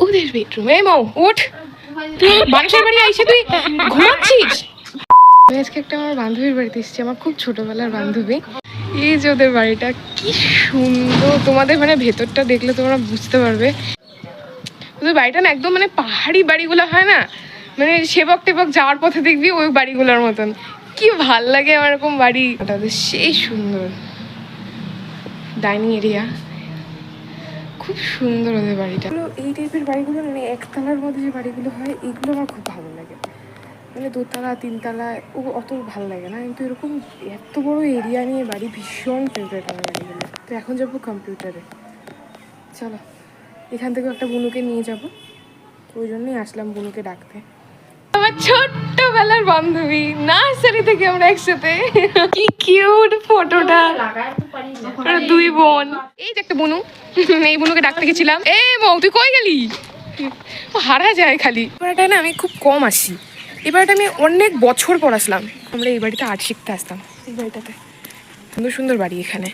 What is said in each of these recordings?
ওদের বেডরুমে মৌ উঠ, মানুষের বাড়ি আইসে তুই ঘুমাচ্ছিস। আমি আজকে একটা আমার বান্ধবীর বাড়িতে এসেছি, আমার খুব ছোটবেলার বান্ধবী। এই যে ওদের বাড়িটা কি সুন্দর, তোমাদের মানে ভেতরটা দেখলে তোমরা বুঝতে পারবে। ওদের বাড়িটা না একদম মানে পাহাড়ি বাড়িগুলো হয় না, মানে সেবক টেবক যাওয়ার পথে দেখবি ওই বাড়িগুলোর মতন। কি ভাল লাগে আমার এরকম বাড়ি, ওটা সেই সুন্দর। ডাইনিং এরিয়া খুব সুন্দর ওদের বাড়িটা। এই টাইপের বাড়িগুলো মানে একতলার মধ্যে যে বাড়িগুলো হয় এইগুলো আমার খুব ভালো লাগে। মানে দোতলা তিনতলা ও অত ভালো লাগে না, কিন্তু এরকম এত বড় এরিয়া নিয়ে বাড়ি ভীষণ ফেভারিট আমার বাড়িগুলো। তো এখন যাবো কম্পিউটারে, চলো এখান থেকে একটা বুনুকে নিয়ে যাব, ওই জন্যই আসলাম বুনুকে ডাকতে। আমার ছোট্টবেলার বান্ধবী, নার্সারি থেকে আমরা একসাথে। কি কিউট ফটোটা, দুই বোন। এই যে একটা বুনু, এই বুনুকে ডাকতে গেছিলাম। এ মৌ তুই কই গেলি, ও হারা যায় খালি। এবারটা না আমি খুব কম আসি, এবারটা আমি অনেক বছর পর আসলাম। আমরা এই বাড়িতে আর্ট শিখতে আসতাম, এই বাড়িটাতে। সুন্দর সুন্দর বাড়ি এখানে,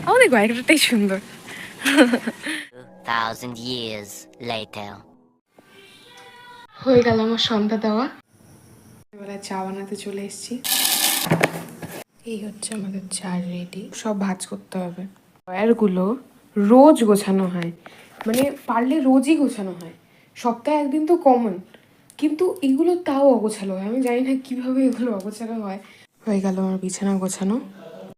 আমাদের বাড়িটাই সুন্দর। 2000 years later. হয়ে গেল আমার সন্ধ্যা দেওয়া, এবারে চা বানাতে চলে এসেছি। এই হচ্ছে আমাদের চা রেডি, সব ভাঁজ করতে হবে। ড্রয়ারগুলো রোজ গোছানো হয়, মানে পারলে রোজই গোছানো হয়, সপ্তাহে একদিন তো কমন, কিন্তু এগুলো তাও অগোছালো হয়। আমি জানি না কিভাবে এগুলো অগোছালো হয়। হয়ে গেল আমার বিছানা গোছানো।